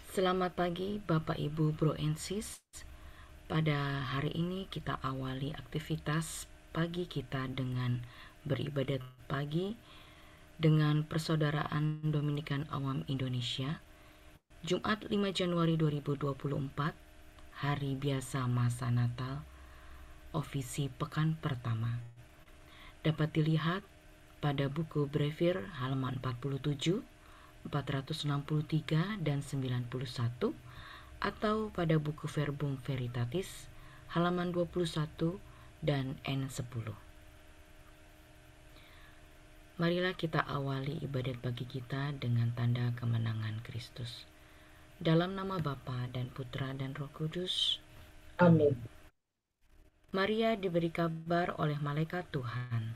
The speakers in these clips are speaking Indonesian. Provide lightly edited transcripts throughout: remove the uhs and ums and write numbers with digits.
Selamat pagi Bapak Ibu Bro and Sis. Pada hari ini kita awali aktivitas pagi kita dengan beribadat pagi dengan Persaudaraan Dominikan Awam Indonesia, Jumat 5 Januari 2024, hari biasa masa Natal, ofisi pekan pertama. Dapat dilihat pada buku Brevir halaman 47, 463 dan 91, atau pada buku Verbum Veritatis halaman 21 dan N10. Marilah kita awali ibadat pagi kita dengan tanda kemenangan Kristus. Dalam nama Bapa dan Putra dan Roh Kudus. Amin. Maria diberi kabar oleh malaikat Tuhan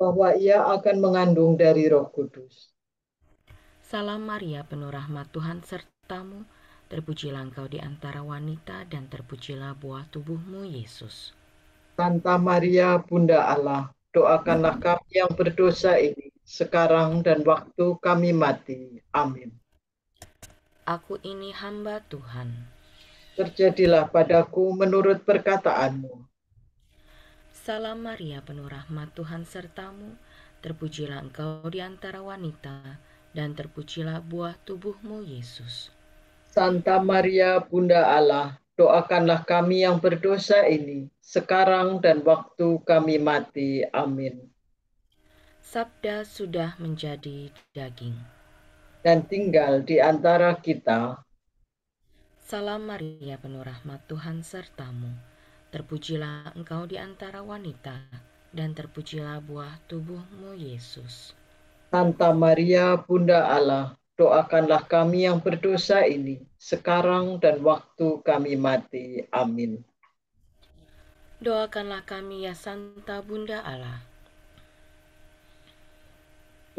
bahwa ia akan mengandung dari Roh Kudus. Salam Maria, penuh rahmat, Tuhan sertamu. Terpujilah engkau di antara wanita dan terpujilah buah tubuhmu, Yesus. Santa Maria, Bunda Allah, doakanlah kami yang berdosa ini, sekarang dan waktu kami mati. Amin. Aku ini hamba Tuhan. Terjadilah padaku menurut perkataanmu. Salam Maria, penuh rahmat, Tuhan sertamu. Terpujilah engkau di antara wanita dan terpujilah buah tubuhmu, Yesus. Santa Maria, Bunda Allah, doakanlah kami yang berdosa ini, sekarang dan waktu kami mati. Amin. Sabda sudah menjadi daging dan tinggal di antara kita. Salam Maria, penuh rahmat, Tuhan sertamu. Terpujilah engkau di antara wanita dan terpujilah buah tubuhmu, Yesus. Santa Maria, Bunda Allah, doakanlah kami yang berdosa ini, sekarang dan waktu kami mati. Amin. Doakanlah kami ya Santa Bunda Allah,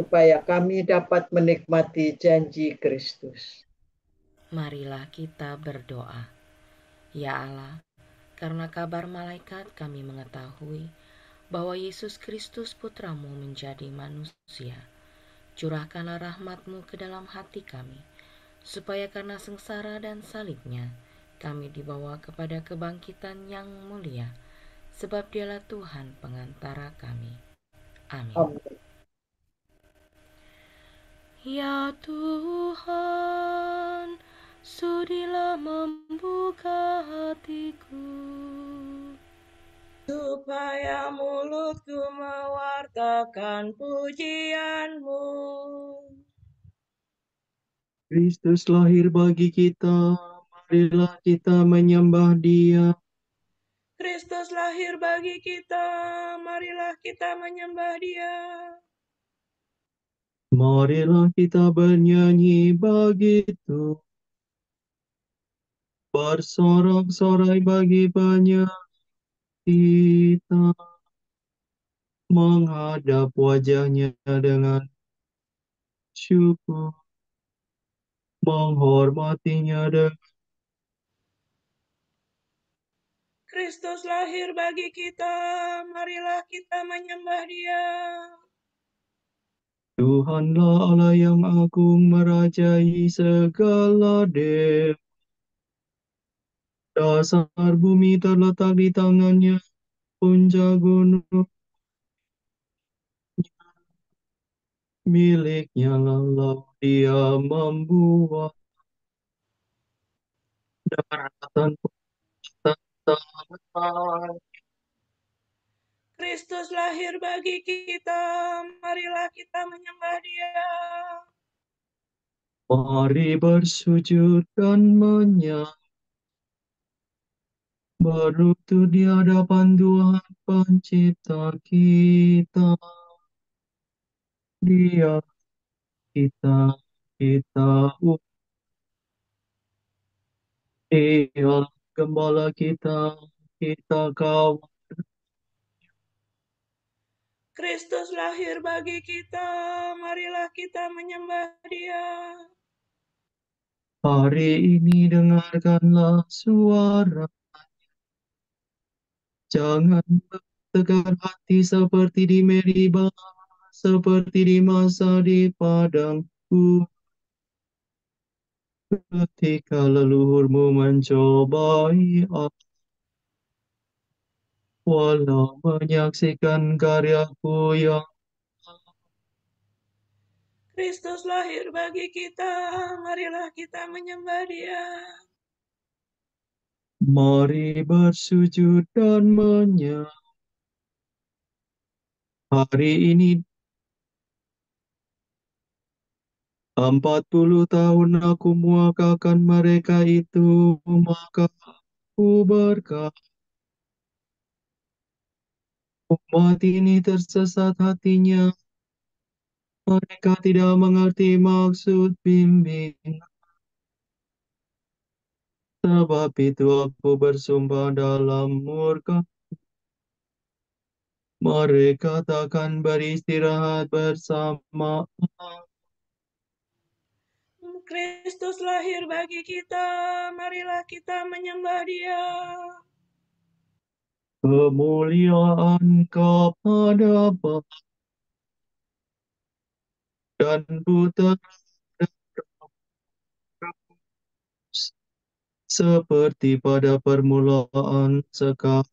supaya kami dapat menikmati janji Kristus. Marilah kita berdoa. Ya Allah, karena kabar malaikat kami mengetahui bahwa Yesus Kristus Putramu menjadi manusia. Curahkanlah rahmat-Mu ke dalam hati kami, supaya karena sengsara dan salibnya, kami dibawa kepada kebangkitan yang mulia, sebab Dialah Tuhan pengantara kami. Amin. Amin. Ya Tuhan, sudilah membuka hatiku, supaya mulutku mewartakan pujian-Mu. Kristus lahir bagi kita, marilah kita menyembah Dia. Kristus lahir bagi kita, marilah kita menyembah Dia. Marilah kita bernyanyi begitu, bersorak-sorai bagi penyanyi kita, menghadap wajahnya dengan syukur, menghormatinya dengan Kristus lahir bagi kita, marilah kita menyembah Dia. Tuhanlah Allah yang agung merajai segala dewa. Dasar bumi terletak di tangannya, puncak gunung miliknya, lalu Dia membuat daratan tanah. Kristus lahir bagi kita, marilah kita menyembah Dia. Mari bersujud dan menyembah, berlutut di hadapan Tuhan Pencipta kita. Dia kita Dia gembala kita kawal. Kristus lahir bagi kita, marilah kita menyembah Dia. Hari ini dengarkanlah suara. Jangan bertegar hati seperti di Meribah, seperti di masa di padang gurun. ketika leluhurmu mencobai aku, walau menyaksikan karyaku yang Kristus lahir bagi kita, marilah kita menyembah Dia. mari bersujud dan menyembah. Hari ini 40 tahun aku muakakan mereka itu, maka aku berkata, umat ini tersesat hatinya, mereka tidak mengerti maksud bimbing. Sebab itu aku bersumpah dalam murka, mereka takkan beristirahat bersama. Kristus lahir bagi kita, marilah kita menyembah Dia. Kemuliaan kepada Bapa dan Putra dan Roh Kudus, seperti pada permulaan, sekarang,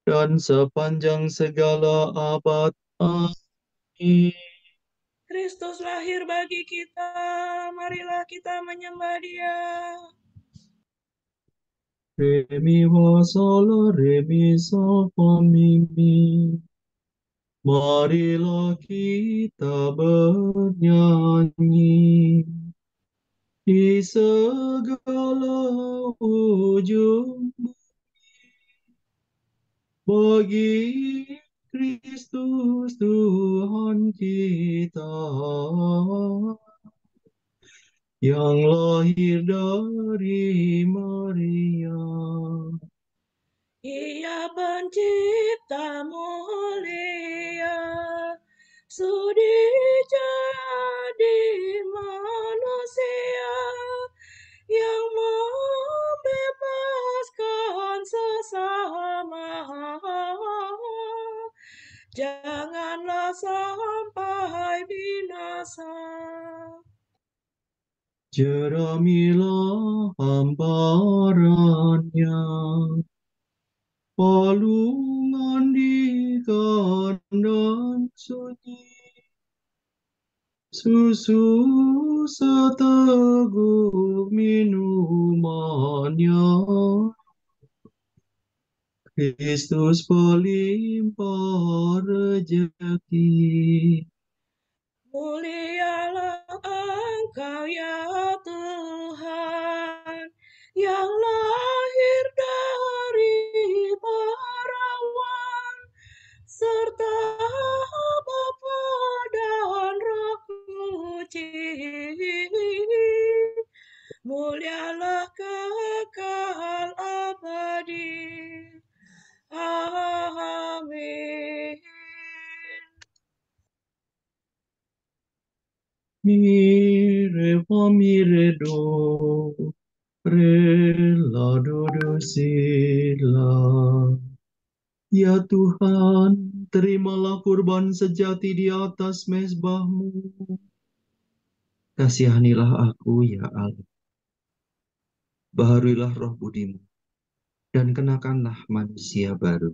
dan sepanjang segala abad. Amin. Kristus lahir bagi kita, marilah kita menyembah Dia. Re mi fa sol re mi so fa mi mi. Marilah kita bernyanyi di segala ujung bagi Kristus Tuhan kita yang lahir dari Maria. Ia pencipta mulia, sudi jadi manusia yang membebaskan sesama. Janganlah sampai binasa. Jeramilah hamparannya, palungan di kandang sunyi, susu seteguk minumannya. Kristus pelimpah rejeki. Mulialah Engkau ya Tuhan, yang lahir dari perawan, serta Bapa dan Roh Kudus. Mulialah kekal abadi. Amin. Mire fa mire do, rela do do sila. Ya Tuhan, terimalah kurban sejati di atas mezbahmu. Kasihanilah aku, ya Allah. Baharuilah roh budimu, dan kenakanlah manusia baru.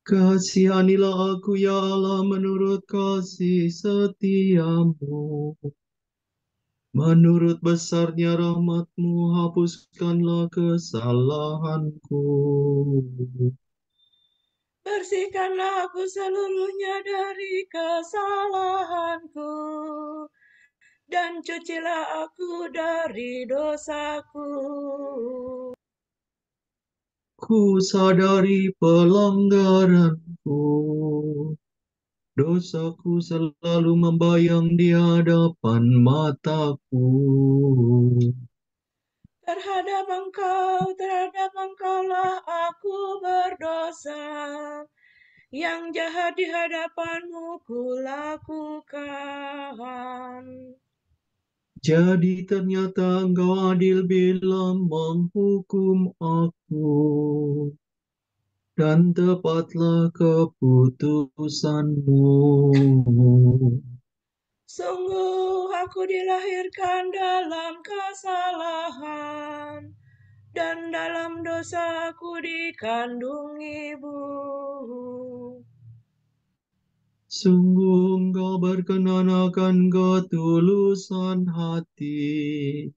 Kasihanilah aku, ya Allah, menurut kasih setiamu. Menurut besarnya rahmatmu, hapuskanlah kesalahanku. Bersihkanlah aku seluruhnya dari kesalahanku, dan cucilah aku dari dosaku. Ku sadari pelanggaranku. Dosaku selalu membayang di hadapan mataku. Terhadap engkaulah aku berdosa. Yang jahat di hadapanmu kulakukan. Jadi ternyata engkau adil bila menghukum aku, dan tepatlah keputusanmu. Sungguh aku dilahirkan dalam kesalahan, dan dalam dosa aku dikandung ibu. Sungguh Engkau berkenan akan ketulusan hati.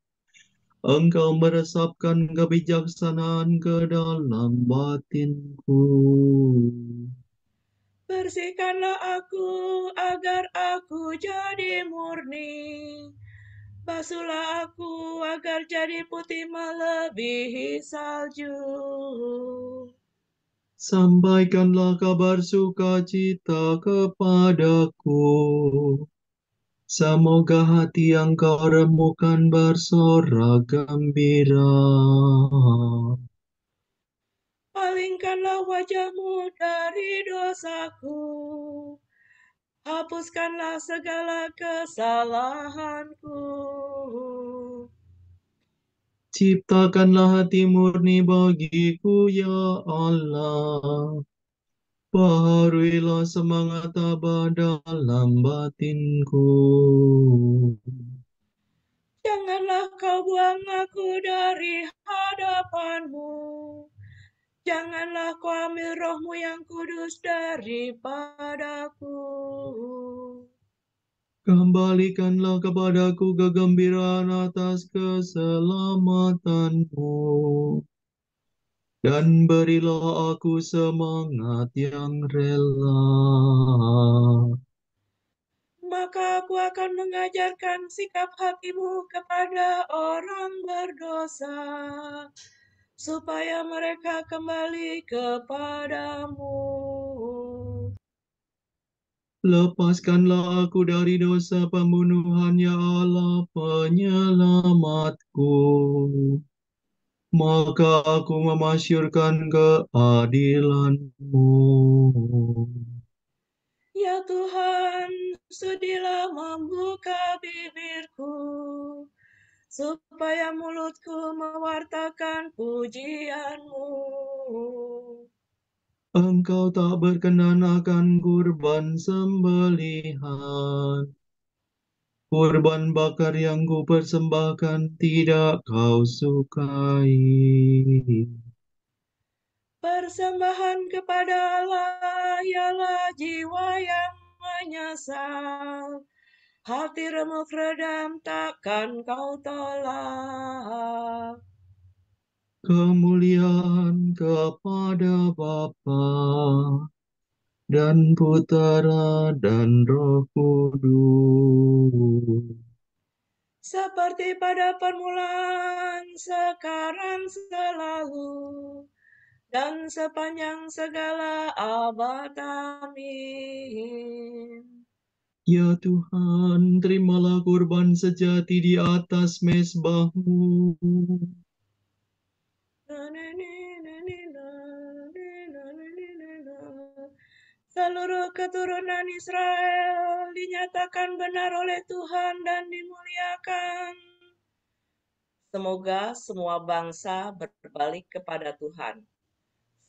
Engkau meresapkan kebijaksanaan ke dalam batinku. Bersihkanlah aku agar aku jadi murni. Basuhlah aku agar jadi putih melebihi salju. Sampaikanlah kabar sukacita kepadaku. Semoga hati yang kau remukan bersorak gembira. Palingkanlah wajahmu dari dosaku. Hapuskanlah segala kesalahanku. Ciptakanlah hati murni bagiku, ya Allah. Baharuilah semangat tabah dalam batinku. Janganlah kau buang aku dari hadapanmu. Janganlah kau ambil rohmu yang kudus daripadaku. Kembalikanlah kepadaku kegembiraan atas keselamatanmu. Dan berilah aku semangat yang rela. Maka aku akan mengajarkan sikap hatimu kepada orang berdosa, supaya mereka kembali kepadamu. Lepaskanlah aku dari dosa pembunuhan, ya Allah, penyelamatku. Maka aku memasyurkan keadilan-Mu. Ya Tuhan, sudilah membuka bibirku, supaya mulutku mewartakan pujian-Mu. Engkau tak berkenan akan kurban sembelihan. Kurban bakar yang kupersembahkan tidak kau sukai. Persembahan kepada Allah ialah jiwa yang menyesal. Hati remuk redam takkan kau tolak. Kemuliaan kepada Bapa dan Putera dan Roh Kudus. Seperti pada permulaan, sekarang, selalu, dan sepanjang segala abad. Amin. Ya Tuhan, terimalah kurban sejati di atas mezbah-Mu. Seluruh keturunan Israel dinyatakan benar oleh Tuhan dan dimuliakan. Semoga semua bangsa berbalik kepada Tuhan.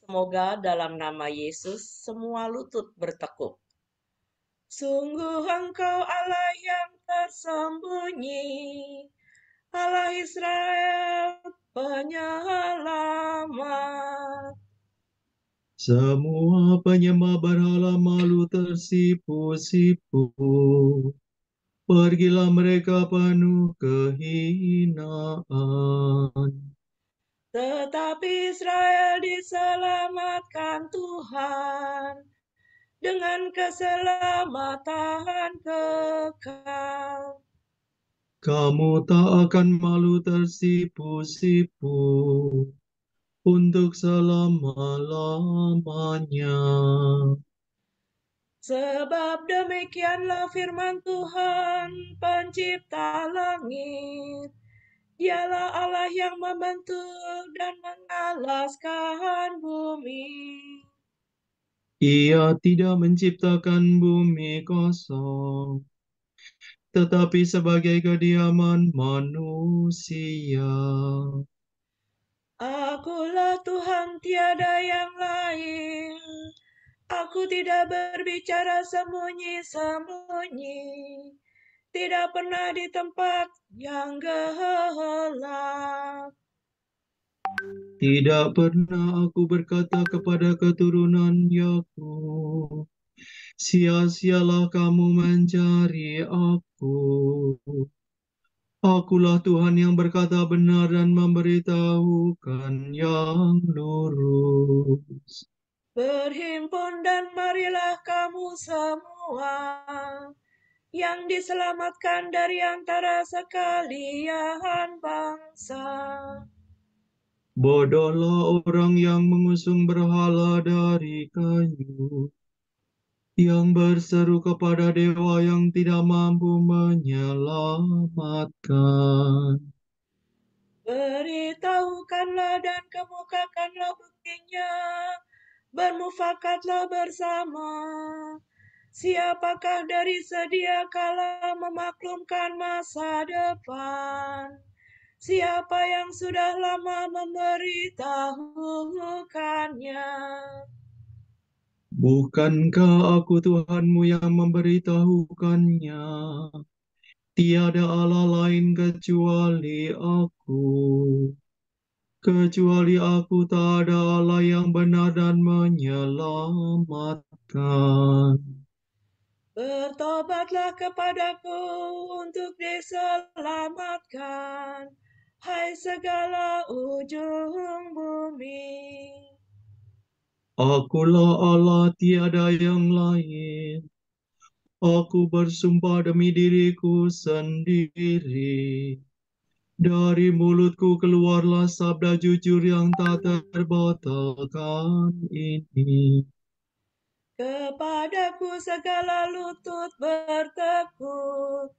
Semoga dalam nama Yesus semua lutut bertekuk. Sungguh Engkau Allah yang tersembunyi, Allah Israel penyelamat. Semua penyembah berhala malu tersipu-sipu. Pergilah mereka penuh kehinaan. Tetapi Israel diselamatkan Tuhan dengan keselamatan kekal. Kamu tak akan malu tersipu-sipu untuk selama-lamanya. Sebab demikianlah firman Tuhan, pencipta langit. Dialah Allah yang membentuk dan mengalaskan bumi. Ia tidak menciptakan bumi kosong, tetapi sebagai kediaman manusia. Akulah Tuhan, tiada yang lain. Aku tidak berbicara sembunyi-sembunyi. tidak pernah di tempat yang gelap. Tidak pernah aku berkata kepada keturunan Yakub, sia-sialah kamu mencari aku. Akulah Tuhan yang berkata benar dan memberitahukan yang lurus. Berhimpun dan marilah kamu semua yang diselamatkan dari antara sekalian bangsa. Bodohlah orang yang mengusung berhala dari kayu, yang berseru kepada dewa yang tidak mampu menyelamatkan. Beritahukanlah dan kemukakanlah buktinya, bermufakatlah bersama. Siapakah dari sedia kala memaklumkan masa depan? Siapa yang sudah lama memberitahukannya? Bukankah aku Tuhanmu yang memberitahukannya? Tiada Allah lain kecuali aku. Kecuali aku tak ada Allah yang benar dan menyelamatkan. Bertobatlah kepadaku untuk diselamatkan, hai segala ujung bumi. Akulah Allah, tiada yang lain. Aku bersumpah demi diriku sendiri. Dari mulutku keluarlah sabda jujur yang tak terbatalkan ini. Kepadaku segala lutut bertekuk,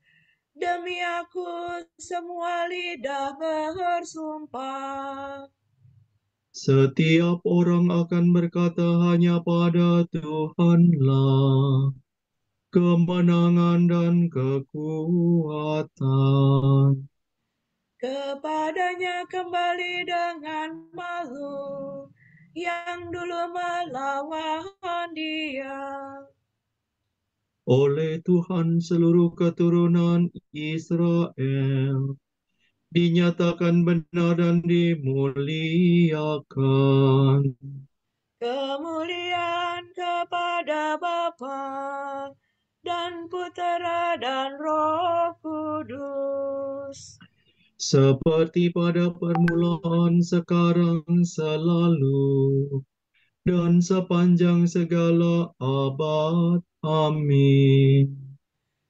demi aku semua lidah bersumpah. Setiap orang akan berkata hanya pada Tuhanlah kemenangan dan kekuatan. Kepadanya kembali dengan malu yang dulu melawan dia. Oleh Tuhan seluruh keturunan Israel dinyatakan benar dan dimuliakan. Kemuliaan kepada Bapa dan Putera dan Roh Kudus. Seperti pada permulaan, sekarang, selalu, dan sepanjang segala abad. Amin.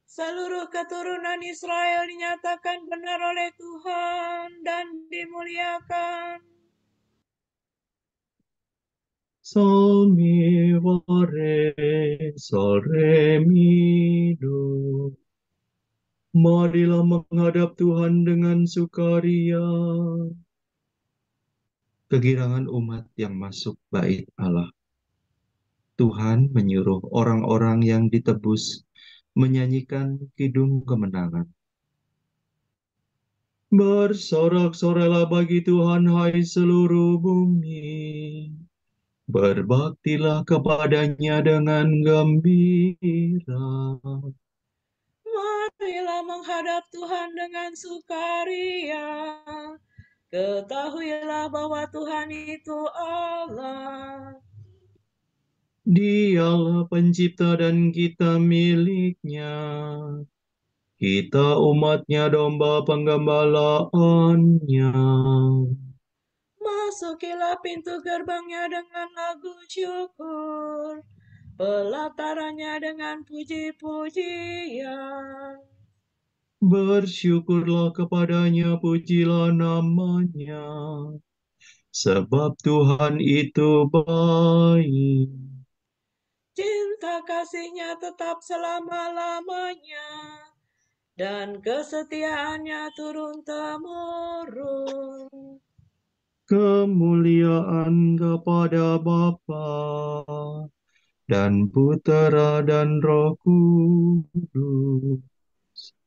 Seluruh keturunan Israel dinyatakan benar oleh Tuhan dan dimuliakan. Salmi vare, sol re mi do. Marilah menghadap Tuhan dengan sukaria. Kegirangan umat yang masuk bait Allah. Tuhan menyuruh orang-orang yang ditebus menyanyikan kidung kemenangan. Bersorak-sorai bagi Tuhan, hai seluruh bumi. Berbaktilah kepadanya dengan gembira. Marilah menghadap Tuhan dengan sukaria. Ketahuilah bahwa Tuhan itu Allah. Dialah pencipta dan kita miliknya. Kita umatnya, domba penggembalaannya. Masukilah pintu gerbangnya dengan lagu syukur, pelatarannya dengan puji-pujian. Bersyukurlah kepadanya, pujilah namanya. Sebab Tuhan itu baik. Cinta kasihnya tetap selama-lamanya, dan kesetiaannya turun-temurun. Kemuliaan kepada Bapa dan Putera dan Roh Kudus.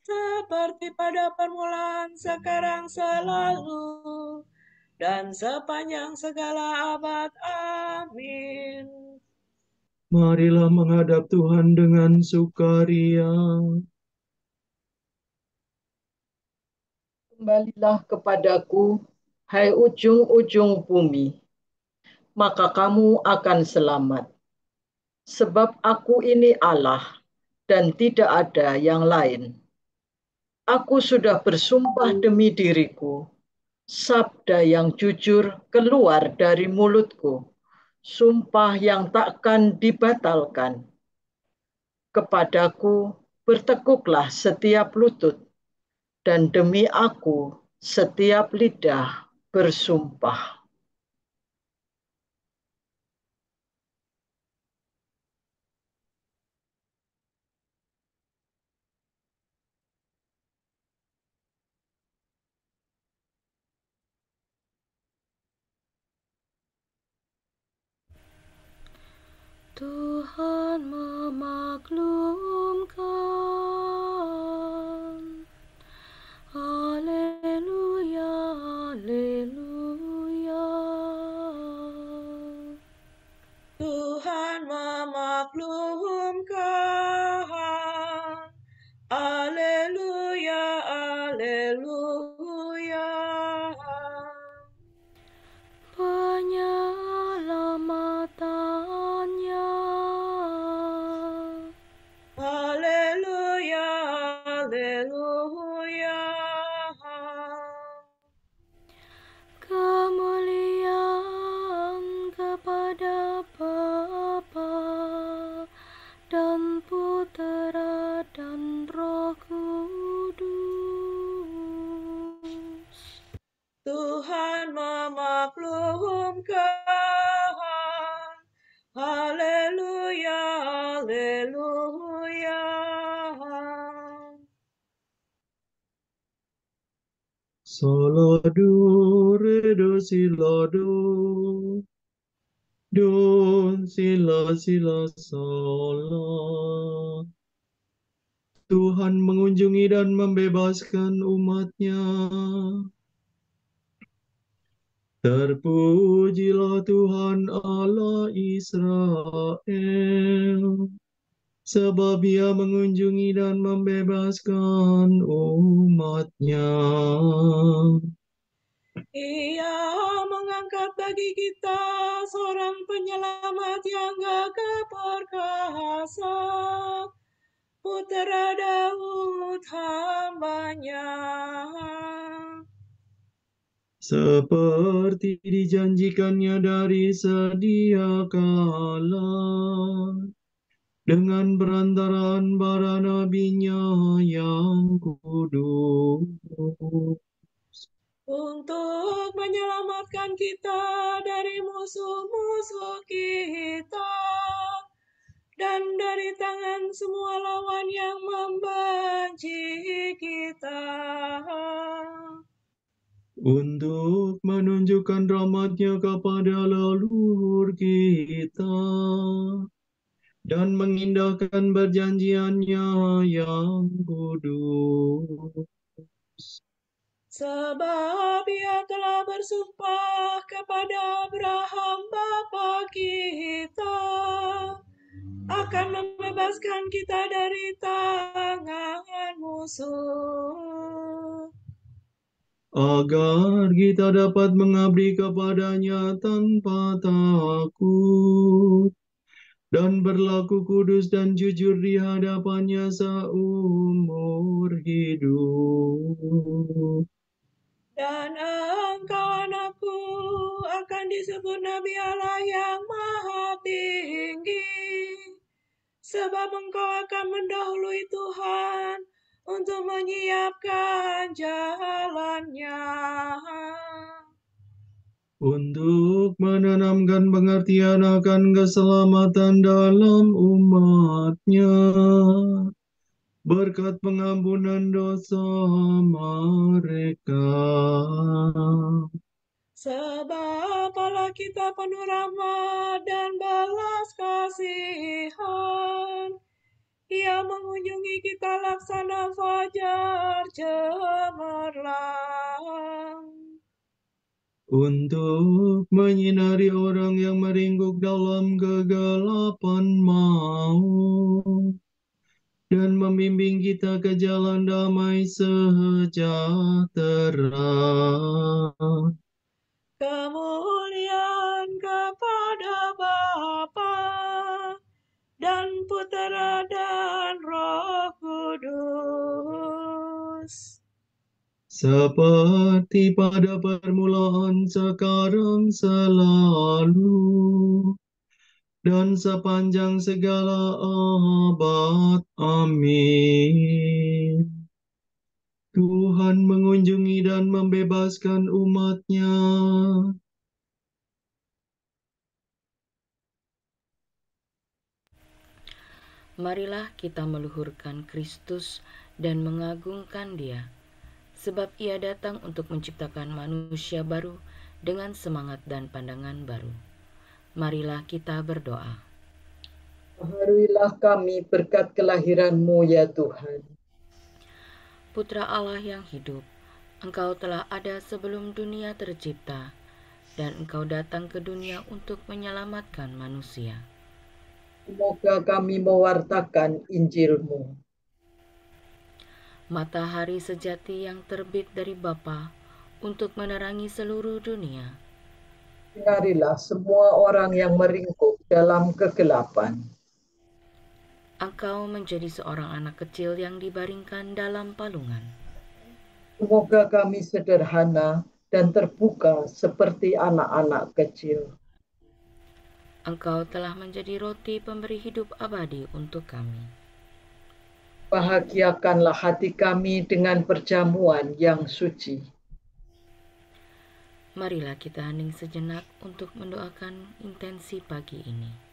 Seperti pada permulaan, sekarang, selalu, dan sepanjang segala abad. Amin. Marilah menghadap Tuhan dengan sukaria. Kembalilah kepadaku, hai ujung-ujung bumi, maka kamu akan selamat. Sebab aku ini Allah dan tidak ada yang lain. Aku sudah bersumpah demi diriku, sabda yang jujur keluar dari mulutku, sumpah yang takkan dibatalkan. Kepadaku bertekuklah setiap lutut, dan demi aku setiap lidah bersumpah. Tuhan memaklumkan. Haleluya, haleluya. Tuhan memaklumkan. Haleluya, haleluya. Penyelamatannya. Haleluya, haleluya. Kemuliaan kepada Bapa dan Putera dan Roh Kudus. Tuhan memaklumkan. Haleluya, haleluya. Solo do re do si la do si la sol la. Tuhan mengunjungi dan membebaskan umat-Nya. Terpujilah Tuhan Allah Israel, sebab Ia mengunjungi dan membebaskan umat-Nya. Ia mengangkat bagi kita seorang penyelamat yang gagah perkasa, Putera Daud hamba-Nya. Seperti dijanjikannya dari sedia kala, dengan perantaraan para nabinya yang kudus. Untuk menyelamatkan kita dari musuh-musuh kita dan dari tangan semua lawan yang membenci kita. Untuk menunjukkan rahmat-Nya kepada leluhur kita dan mengindahkan perjanjian-Nya yang kudus. Sebab Ia telah bersumpah kepada Abraham bapa kita akan membebaskan kita dari tangan musuh, agar kita dapat mengabdi kepada-Nya tanpa takut dan berlaku kudus dan jujur di hadapan-Nya seumur hidup. dan engkau anakku akan disebut Nabi Allah yang Maha Tinggi, sebab engkau akan mendahului Tuhan untuk menyiapkan jalannya, Untuk menanamkan pengertian akan keselamatan dalam umat-Nya, berkat pengampunan dosa mereka. sebab Allah kita penuh rahmat dan balas kasihan. Ia mengunjungi kita laksana fajar cemerlang, Untuk menyinari orang yang meringkuk dalam kegelapan maut dan membimbing membimbing kita ke jalan damai sejahtera. Kemuliaan kepada Bapa dan Putera dan Roh Kudus. Seperti pada permulaan, sekarang, selalu, dan sepanjang segala abad. Amin. Tuhan mengunjungi dan membebaskan umat-Nya. Marilah kita meluhurkan Kristus dan mengagungkan Dia, sebab Ia datang untuk menciptakan manusia baru dengan semangat dan pandangan baru. Marilah kita berdoa. Baharuilah kami berkat kelahiran-Mu ya Tuhan. Putra Allah yang hidup, Engkau telah ada sebelum dunia tercipta, dan Engkau datang ke dunia untuk menyelamatkan manusia. Semoga kami mewartakan Injil-Mu. Matahari sejati yang terbit dari Bapa untuk menerangi seluruh dunia. Sinarilah semua orang yang meringkuk dalam kegelapan. Engkau menjadi seorang anak kecil yang dibaringkan dalam palungan. Semoga kami sederhana dan terbuka seperti anak-anak kecil. Engkau telah menjadi roti pemberi hidup abadi untuk kami. Bahagiakanlah hati kami dengan perjamuan yang suci. Marilah kita hening sejenak untuk mendoakan intensi pagi ini.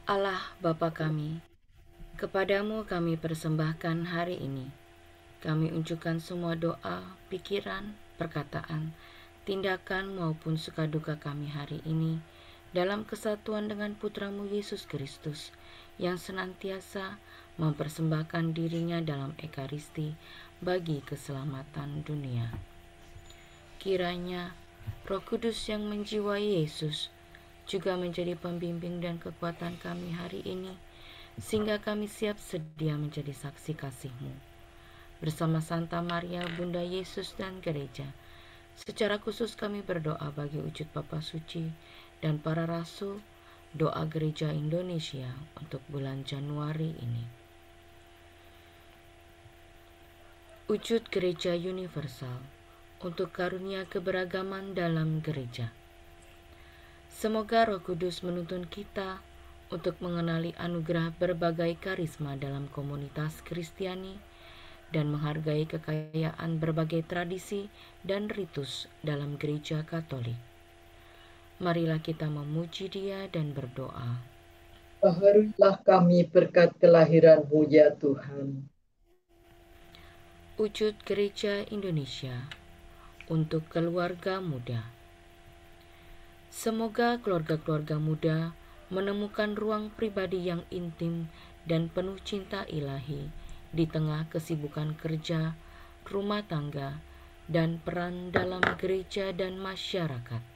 Allah Bapa kami, kepadamu kami persembahkan hari ini. Kami unjukkan semua doa, pikiran, perkataan, tindakan maupun sukaduka kami hari ini dalam kesatuan dengan Putramu Yesus Kristus yang senantiasa mempersembahkan dirinya dalam Ekaristi bagi keselamatan dunia. Kiranya Roh Kudus yang menjiwai Yesus juga menjadi pembimbing dan kekuatan kami hari ini, sehingga kami siap sedia menjadi saksi kasih-Mu. Bersama Santa Maria, Bunda Yesus dan Gereja, secara khusus kami berdoa bagi wujud Bapa Suci dan para rasul, doa Gereja Indonesia untuk bulan Januari ini. Wujud Gereja Universal untuk karunia keberagaman dalam gereja. Semoga Roh Kudus menuntun kita untuk mengenali anugerah berbagai karisma dalam komunitas Kristiani dan menghargai kekayaan berbagai tradisi dan ritus dalam gereja Katolik. Marilah kita memuji Dia dan berdoa. Baharuilah kami berkat kelahiran-Mu ya Tuhan. Wujud Gereja Indonesia untuk keluarga muda. Semoga keluarga-keluarga muda menemukan ruang pribadi yang intim dan penuh cinta ilahi di tengah kesibukan kerja, rumah tangga, dan peran dalam gereja dan masyarakat.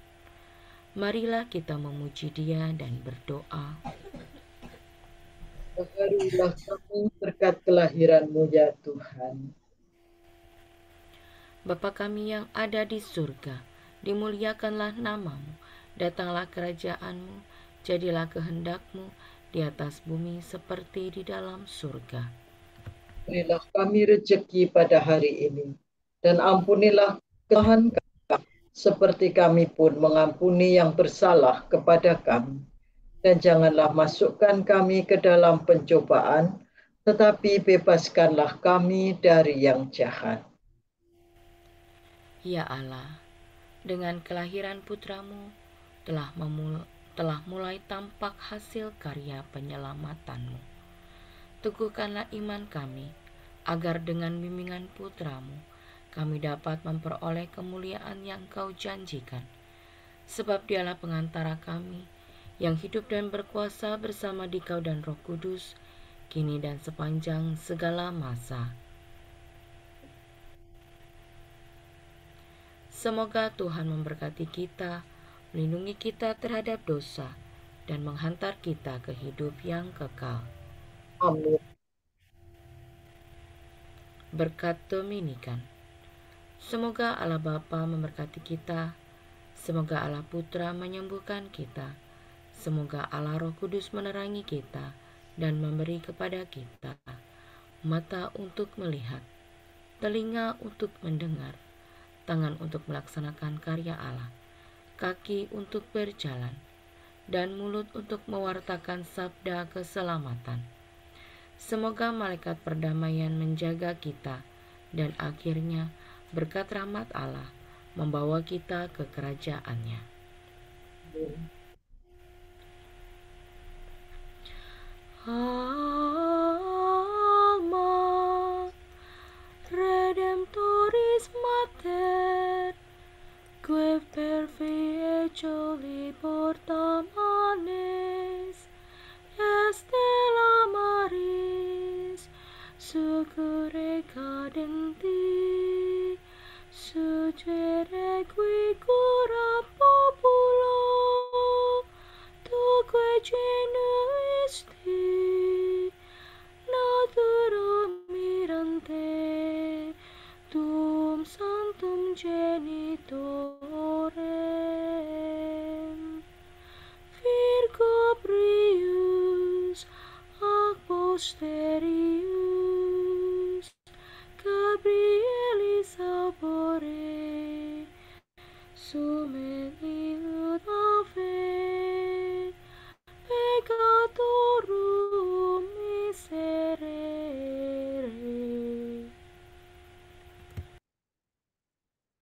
Marilah kita memuji Dia dan berdoa. Baharuilah kami berkat kelahiran-Mu ya Tuhan. Bapa kami yang ada di surga, dimuliakanlah nama-Mu, datanglah kerajaan-Mu, jadilah kehendak-Mu di atas bumi seperti di dalam surga. Berilah kami rezeki pada hari ini, dan ampunilah kesalahan kami, seperti kami pun mengampuni yang bersalah kepada kami. Dan janganlah masukkan kami ke dalam pencobaan, tetapi bebaskanlah kami dari yang jahat. Ya Allah, dengan kelahiran putra-Mu telah mulai tampak hasil karya penyelamatan-Mu. Teguhkanlah iman kami, agar dengan bimbingan putra-Mu kami dapat memperoleh kemuliaan yang Kau janjikan. Sebab Dialah pengantara kami, yang hidup dan berkuasa bersama Dikau dan Roh Kudus, kini dan sepanjang segala masa. Semoga Tuhan memberkati kita, melindungi kita terhadap dosa, dan menghantar kita ke hidup yang kekal. Amin. Berkat Dominikan. Semoga Allah Bapa memberkati kita, semoga Allah Putra menyembuhkan kita, semoga Allah Roh Kudus menerangi kita dan memberi kepada kita mata untuk melihat, telinga untuk mendengar, tangan untuk melaksanakan karya Allah, kaki untuk berjalan, dan mulut untuk mewartakan sabda keselamatan. Semoga malaikat perdamaian menjaga kita, dan akhirnya berkat rahmat Allah membawa kita ke kerajaan-Nya. Alma Redemptoris Mater, que per fiecoli portamanes, Estela Maris, succurre cadenti, suggere qui cura populo, tuque genuisti, natura mirante, tum sanctum genitorem, Virgo prius ac poster